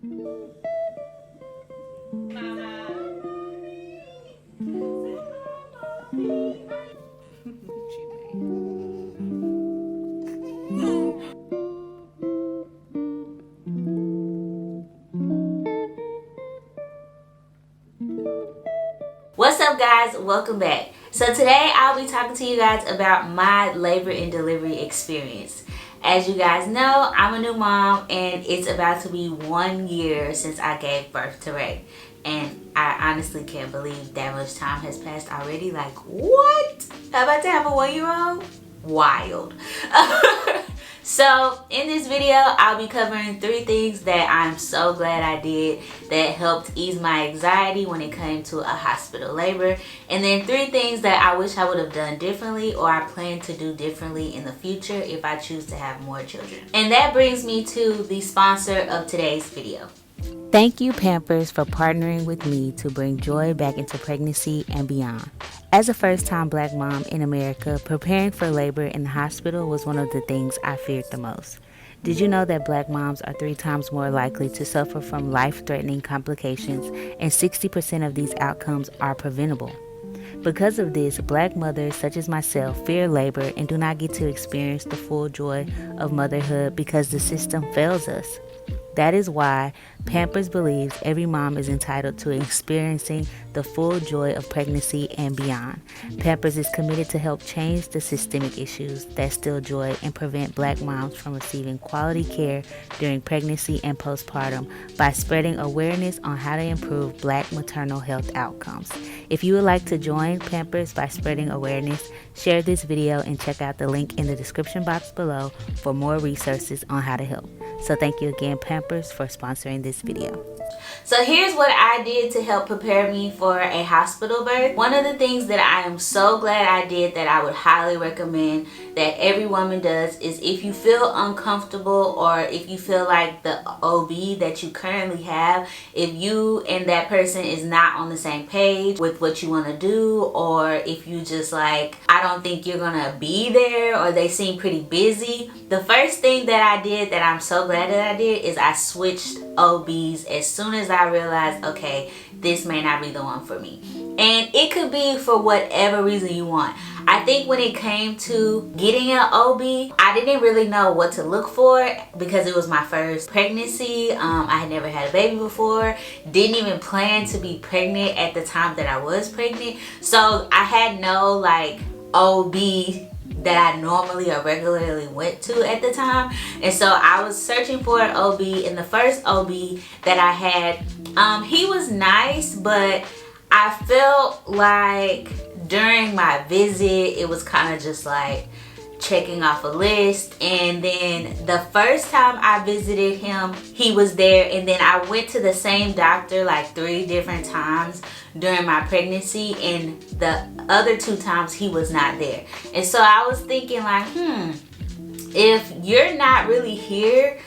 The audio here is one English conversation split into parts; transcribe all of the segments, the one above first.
What's up, guys? Welcome back. So today I'll be talking to you guys about my labor and delivery experience. As you guys know, I'm a new mom and it's about to be 1 year since I gave birth to Ray. And I honestly can't believe that much time has passed already. Like, what? I'm about to have a 1-year-old? Wild. So in this video, I'll be covering 3 things that I'm so glad I did that helped ease my anxiety when it came to a hospital labor. And then 3 things that I wish I would have done differently or I plan to do differently in the future if I choose to have more children. And that brings me to the sponsor of today's video. Thank you, Pampers, for partnering with me to bring joy back into pregnancy and beyond. As a first-time Black mom in America, preparing for labor in the hospital was one of the things I feared the most. Did you know that Black moms are 3 times more likely to suffer from life-threatening complications, and 60% of these outcomes are preventable? Because of this, Black mothers such as myself fear labor and do not get to experience the full joy of motherhood because the system fails us. That is why Pampers believes every mom is entitled to experiencing the full joy of pregnancy and beyond. Pampers is committed to help change the systemic issues that steal joy and prevent Black moms from receiving quality care during pregnancy and postpartum by spreading awareness on how to improve Black maternal health outcomes. If you would like to join Pampers by spreading awareness, share this video and check out the link in the description box below for more resources on how to help. So thank you again, Pampers, for sponsoring this video. So here's what I did to help prepare me for a hospital birth. One of the things that I am so glad I did that I would highly recommend that every woman does is if you feel uncomfortable or if you feel like the OB that you currently have, if you and that person is not on the same page with what you want to do, or if you just like, I don't think you're gonna be there, or they seem pretty busy, the first thing that I did that I'm so glad that I did is I switched OBs as soon as I realized, okay, this may not be the one for me. And it could be for whatever reason you want. I think when it came to getting an OB, I didn't really know what to look for because it was my first pregnancy. I had never had a baby before. Didn't even plan to be pregnant at the time that I was pregnant. So I had no like OB that I normally or regularly went to at the time. And so I was searching for an OB, and the first OB that I had, he was nice, but I felt like during my visit it was kind of just like checking off a list. And then the first time I visited him, he was there, and then I went to the same doctor like 3 different times during my pregnancy, and the other 2 times he was not there. And so I was thinking like, if you're not really here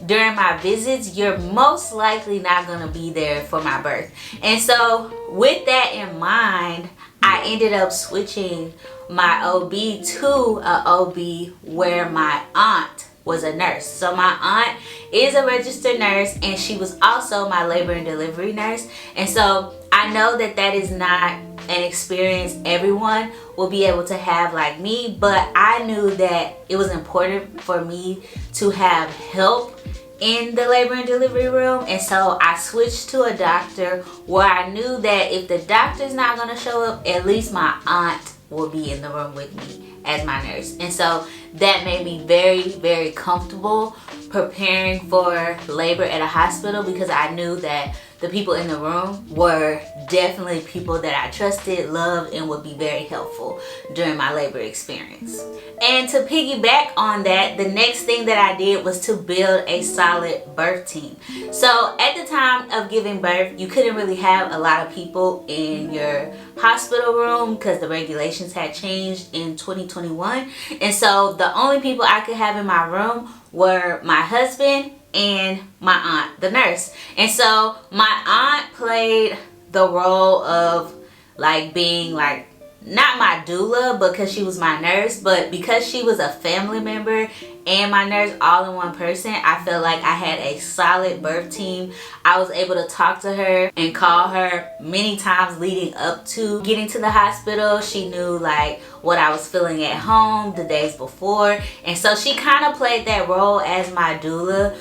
during my visits, you're most likely not gonna be there for my birth. And so with that in mind, I ended up switching my OB to a OB where my aunt was a nurse. So my aunt is a registered nurse, and she was also my labor and delivery nurse. And so I know that that is not an experience everyone will be able to have like me, but I knew that it was important for me to have help in the labor and delivery room. And so I switched to a doctor where I knew that if the doctor's not going to show up, at least my aunt will be in the room with me as my nurse. And so that made me very, very comfortable preparing for labor at a hospital, because I knew that the people in the room were definitely people that I trusted, loved, and would be very helpful during my labor experience. And to piggyback on that, the next thing that I did was to build a solid birth team. So at the time of giving birth, you couldn't really have a lot of people in your hospital room because the regulations had changed in 2021. And so the only people I could have in my room were my husband and my aunt, the nurse. And so my aunt played the role of like being like, not my doula because she was my nurse, but because she was a family member and my nurse all in one person. I felt like I had a solid birth team. I was able to talk to her and call her many times leading up to getting to the hospital. She knew like what I was feeling at home the days before, and so she kind of played that role as my doula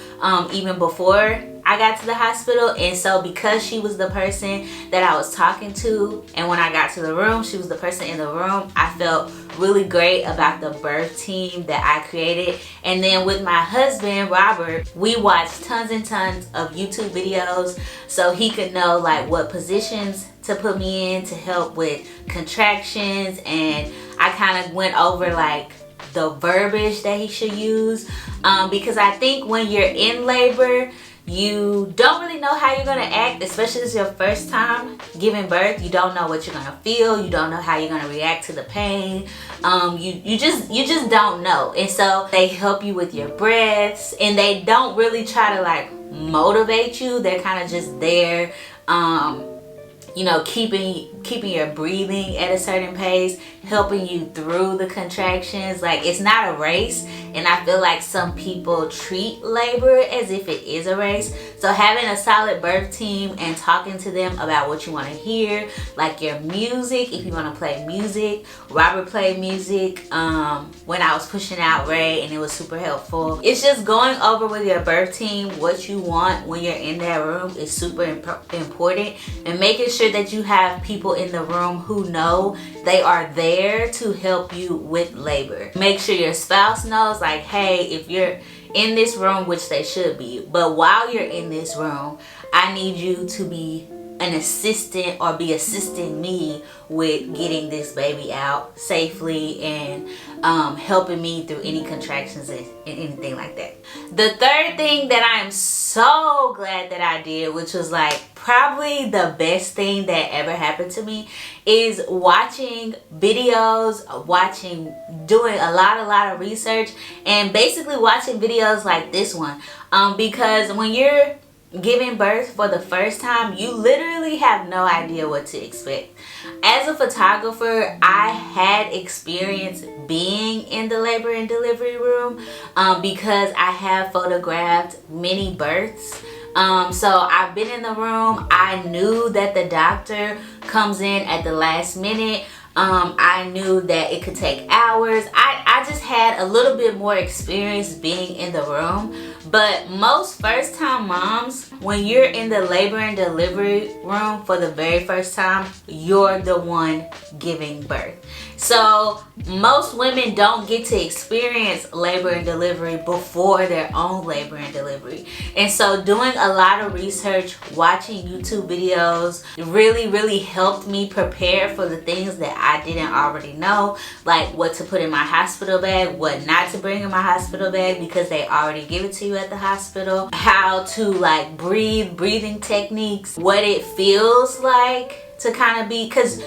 even before I got to the hospital. And so because she was the person that I was talking to, and when I got to the room she was the person in the room, I felt really great about the birth team that I created. And then with my husband Robert, we watched tons and tons of YouTube videos so he could know like what positions to put me in to help with contractions, and I kind of went over like the verbiage that he should use because I think when you're in labor you don't really know how you're gonna act, especially if it's your first time giving birth. You don't know what you're gonna feel, you don't know how you're gonna react to the pain. You just don't know. And so they help you with your breaths, and they don't really try to like motivate you. They're kind of just there you know, keeping your breathing at a certain pace, helping you through the contractions. Like, it's not a race, and I feel like some people treat labor as if it is a race. So having a solid birth team and talking to them about what you want to hear, like your music, if you want to play music. Robert played music when I was pushing out Ray, and it was super helpful. It's just going over with your birth team what you want when you're in that room is super important, and making sure that you have people in the room who know they are there to help you with labor. Make sure your spouse knows, like, hey, if you're in this room, which they should be, but while you're in this room, I need you to be an assistant or be assisting me with getting this baby out safely and helping me through any contractions and anything like that. The third thing that I am so glad that I did, which was like probably the best thing that ever happened to me, is watching videos, doing a lot of research, and basically watching videos like this one, because when you're giving birth for the first time, you literally have no idea what to expect. As a photographer, I had experience being in the labor and delivery room because I have photographed many births. So I've been in the room. I knew that the doctor comes in at the last minute. I knew that it could take hours. I just had a little bit more experience being in the room. But most first time moms, when you're in the labor and delivery room for the very first time, you're the one giving birth. So most women don't get to experience labor and delivery before their own labor and delivery. And so doing a lot of research, watching YouTube videos really helped me prepare for the things that I didn't already know, like what to put in my hospital bag, what not to bring in my hospital bag because they already give it to you at the hospital, how to like breathing techniques, what it feels like to kind of be, because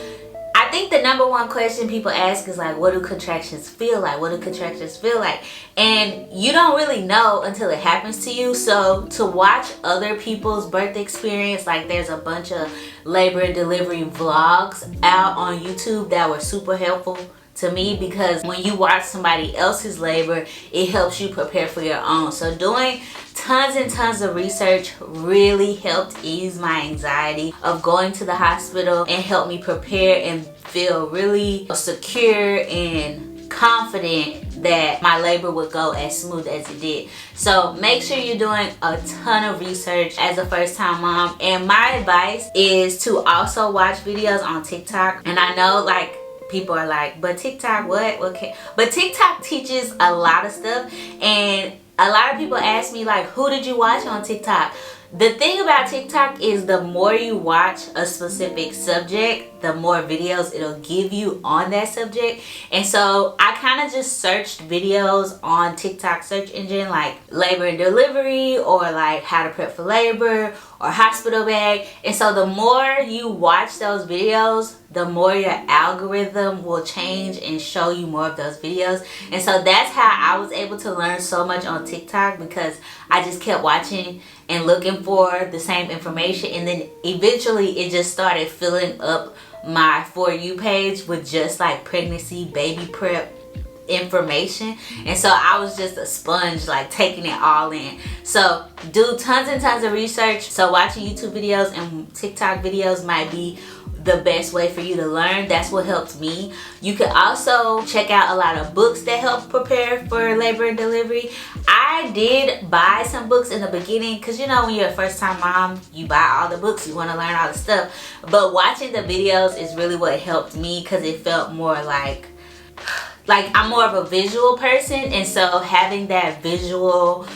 I think the number one question people ask is like, what do contractions feel like? What do contractions feel like? And you don't really know until it happens to you. So to watch other people's birth experience, like there's a bunch of labor and delivery vlogs out on YouTube that were super helpful to me, because when you watch somebody else's labor, it helps you prepare for your own. So doing tons and tons of research really helped ease my anxiety of going to the hospital and helped me prepare and feel really secure and confident that my labor would go as smooth as it did. So make sure you're doing a ton of research as a first time mom. And my advice is to also watch videos on TikTok. And I know like people are like, but TikTok what? Okay. But TikTok teaches a lot of stuff, and a lot of people ask me like, who did you watch on TikTok? The thing about TikTok is the more you watch a specific subject, the more videos it'll give you on that subject. And so I kind of just searched videos on TikTok search engine like labor and delivery, or like how to prep for labor, or hospital bag. And so the more you watch those videos, the more your algorithm will change and show you more of those videos. And so that's how I was able to learn so much on TikTok, because I just kept watching and looking for the same information, and then eventually it just started filling up my For You page with just like pregnancy, baby prep information, and so I was just a sponge, like taking it all in. So do tons and tons of research. So watching YouTube videos and TikTok videos might be the best way for you to learn. That's what helped me. You could also check out a lot of books that help prepare for labor and delivery. I did buy some books in the beginning because, you know, when you're a first time mom, you buy all the books, you want to learn all the stuff. But watching the videos is really what helped me, because it felt more like I'm more of a visual person, and so having that visual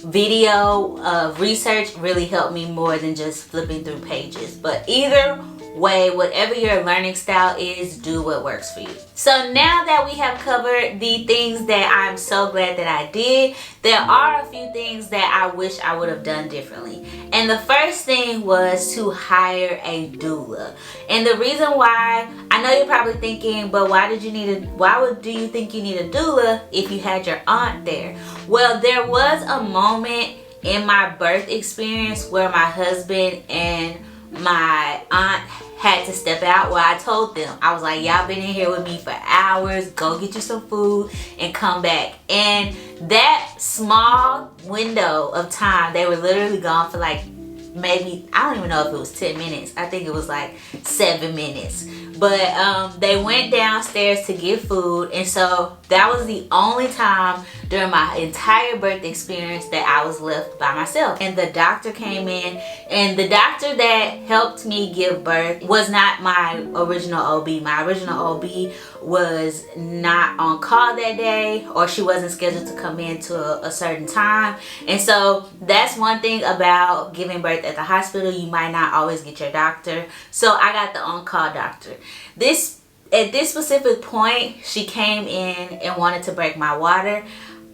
video of research really helped me more than just flipping through pages. But either way, whatever your learning style is, do what works for you. So now that we have covered the things that I'm so glad that I did, there are a few things that I wish I would have done differently. And the first thing was to hire a doula. And the reason why, I know you're probably thinking, but why do you think you need a doula if you had your aunt there? Well, there was a moment in my birth experience where my husband and my aunt had to step out, where I told them, I was like, y'all been in here with me for hours, go get you some food and come back. And that small window of time, they were literally gone for like maybe, I don't even know if it was 10 minutes. I think it was like 7 minutes. But they went downstairs to get food, and so that was the only time during my entire birth experience that I was left by myself. And the doctor came in, and the doctor that helped me give birth was not my original OB. My original OB was not on call that day, or she wasn't scheduled to come in to a certain time. And so that's one thing about giving birth at the hospital, you might not always get your doctor. So I got the on-call doctor. At this specific point, she came in and wanted to break my water.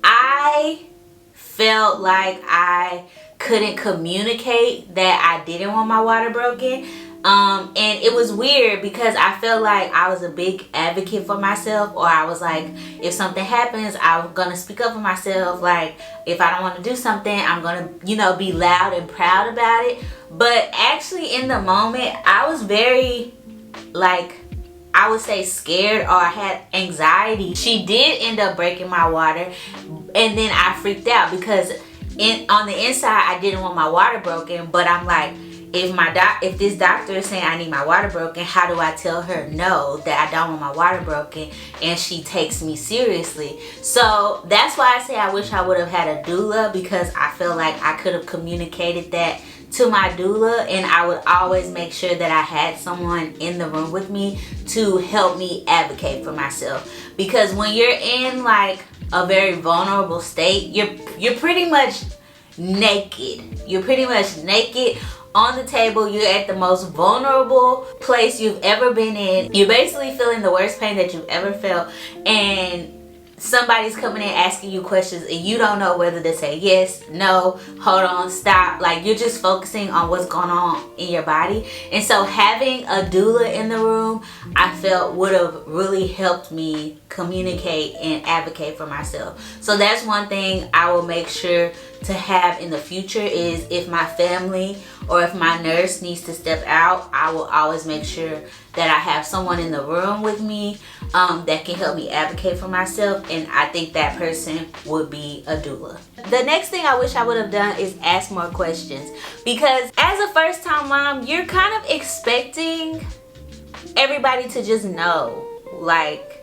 I felt like I couldn't communicate that I didn't want my water broken. And it was weird because I felt like I was a big advocate for myself, or I was like, if something happens, I'm gonna speak up for myself. Like, if I don't want to do something, I'm gonna, you know, be loud and proud about it. But actually in the moment, I was very, like, I would say scared, or I had anxiety. She did end up breaking my water, and then I freaked out because on the inside I didn't want my water broken, but I'm like, if this doctor is saying I need my water broken, how do I tell her no, that I don't want my water broken, and she takes me seriously? So that's why I say I wish I would have had a doula, because I feel like I could have communicated that to my doula, and I would always make sure that I had someone in the room with me to help me advocate for myself. Because when you're in like a very vulnerable state, you're pretty much naked. You're pretty much naked on the table. You're at the most vulnerable place you've ever been in. You're basically feeling the worst pain that you've ever felt, and somebody's coming in asking you questions, and you don't know whether to say yes, no, hold on, stop. Like, you're just focusing on what's going on in your body. And so having a doula in the room, I felt would have really helped me communicate and advocate for myself. So that's one thing I will make sure to have in the future, is if my family or if my nurse needs to step out, I will always make sure that I have someone in the room with me that can help me advocate for myself, and I think that person would be a doula. The next thing I wish I would have done is ask more questions, because as a first time mom, you're kind of expecting everybody to just know, like,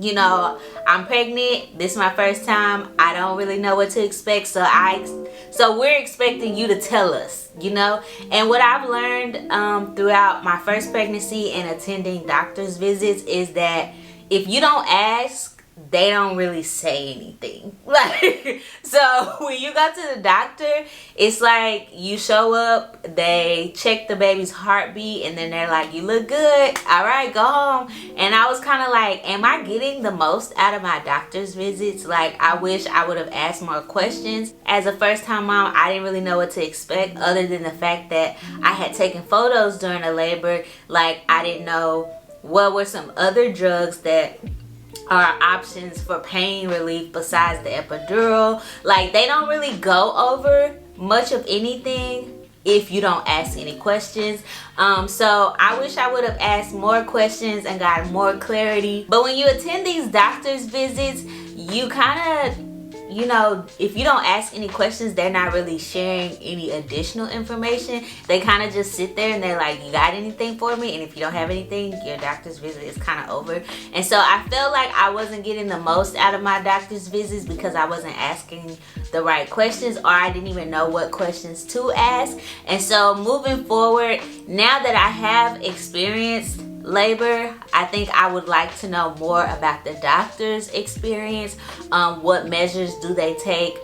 you know, I'm pregnant, this is my first time, I don't really know what to expect, so we're expecting you to tell us, you know. And what I've learned throughout my first pregnancy and attending doctor's visits is that if you don't ask, they don't really say anything. Like, so when you go to the doctor, it's like you show up, they check the baby's heartbeat, and then they're like, you look good, all right, go home. And I was kind of like, am I getting the most out of my doctor's visits? Like, I wish I would have asked more questions. As a first time mom, I didn't really know what to expect, other than the fact that I had taken photos during the labor. Like, I didn't know what were some other drugs that are options for pain relief besides the epidural. Like, they don't really go over much of anything if you don't ask any questions. So I wish I would have asked more questions and got more clarity. But when you attend these doctor's visits, you kind of, you know, if you don't ask any questions, they're not really sharing any additional information. They kind of just sit there and they're like, you got anything for me? And if you don't have anything, your doctor's visit is kind of over. And so I felt like I wasn't getting the most out of my doctor's visits because I wasn't asking the right questions, or I didn't even know what questions to ask. And so moving forward, now that I have experienced labor, I think I would like to know more about the doctor's experience. What measures do they take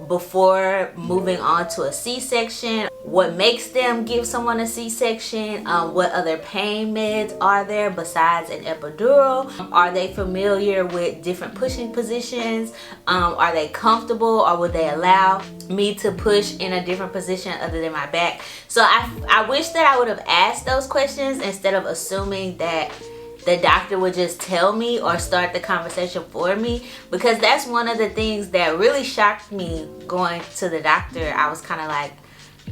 before moving on to a C-section? What makes them give someone a C-section? What other pain meds are there besides an epidural? Are they familiar with different pushing positions? Are they comfortable, or would they allow me to push in a different position other than my back? So I wish that I would have asked those questions instead of assuming that the doctor would just tell me or start the conversation for me, because that's one of the things that really shocked me going to the doctor. I was kind of like,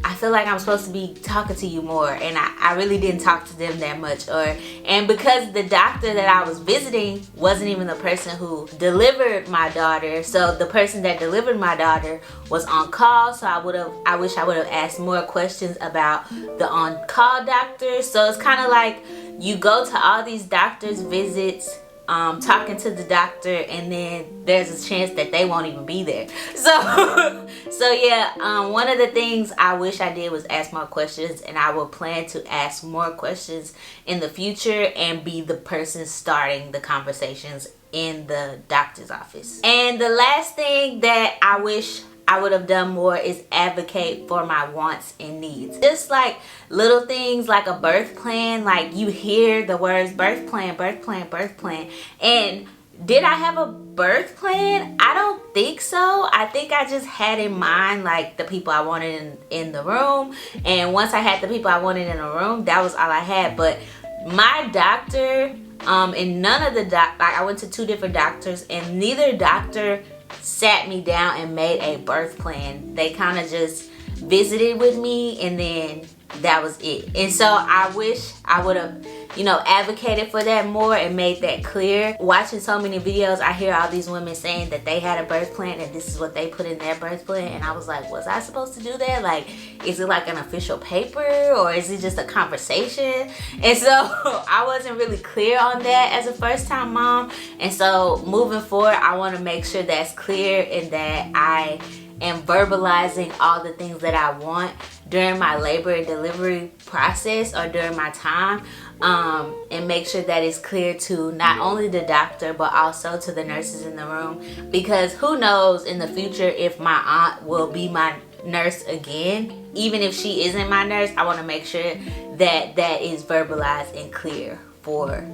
I feel like I'm supposed to be talking to you more, and I really didn't talk to them that much. And because the doctor that I was visiting wasn't even the person who delivered my daughter, so the person that delivered my daughter was on call, so I wish I would have asked more questions about the on-call doctor. So it's kind of like you go to all these doctor's visits, talking to the doctor, and then there's a chance that they won't even be there. So yeah, one of the things I wish I did was ask more questions, and I will plan to ask more questions in the future and be the person starting the conversations in the doctor's office. And the last thing that I wish I would have done more is advocate for my wants and needs. Just like little things like a birth plan. Like, you hear the words birth plan, birth plan, birth plan. And did I have a birth plan? I don't think so. I think I just had in mind like the people I wanted in the room. And once I had the people I wanted in the room, that was all I had. But my doctor, and none of the I went to 2 different doctors, and neither doctor sat me down and made a birth plan. They kind of just visited with me, and then that was it. And so I wish I would have, you know, advocated for that more and made that clear. Watching so many videos, I hear all these women saying that they had a birth plan and this is what they put in their birth plan, and I was like, was I supposed to do that? Like, is it like an official paper, or is it just a conversation? And so I wasn't really clear on that as a first-time mom. And so moving forward, I want to make sure that's clear and that I am verbalizing all the things that I want during my labor and delivery process, or during my time, and make sure that it's clear to not only the doctor but also to the nurses in the room, because who knows in the future if my aunt will be my nurse again. Even if she isn't my nurse, I want to make sure that that is verbalized and clear for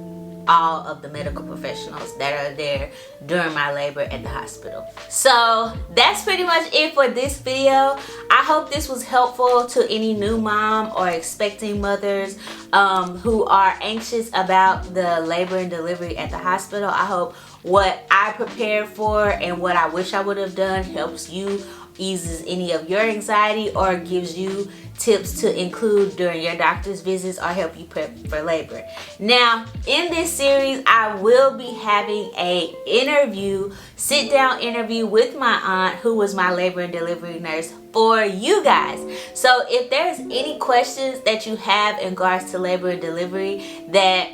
all of the medical professionals that are there during my labor at the hospital. So that's pretty much it for this video. I hope this was helpful to any new mom or expecting mothers who are anxious about the labor and delivery at the hospital. I hope what I prepared for and what I wish I would have done helps you, eases any of your anxiety, or gives you tips to include during your doctor's visits, or help you prep for labor. Now, in this series, I will be having a interview, sit down interview with my aunt, who was my labor and delivery nurse, for you guys. So if there's any questions that you have in regards to labor and delivery that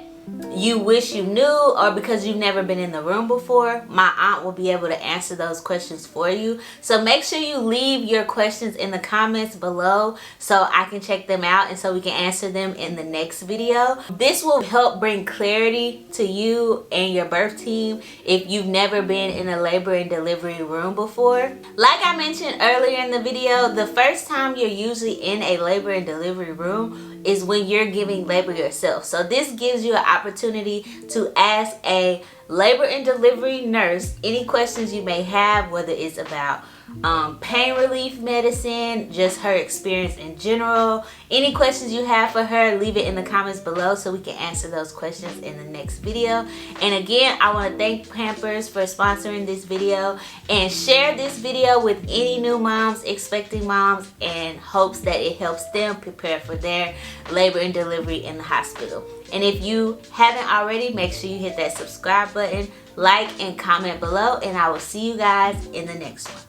you wish you knew, or because you've never been in the room before, my aunt will be able to answer those questions for you. So make sure you leave your questions in the comments below so I can check them out and so we can answer them in the next video. This will help bring clarity to you and your birth team if you've never been in a labor and delivery room before. Like I mentioned earlier in the video, the first time you're usually in a labor and delivery room is when you're giving labor yourself. So this gives you an opportunity to ask a labor and delivery nurse any questions you may have, whether it's about pain relief medicine, just her experience in general. Any questions you have for her, leave it in the comments below so we can answer those questions in the next video. And again, I want to thank Pampers for sponsoring this video, and share this video with any new moms, expecting moms, in hopes that it helps them prepare for their labor and delivery in the hospital. And if you haven't already, make sure you hit that subscribe button, like and comment below, and I will see you guys in the next one.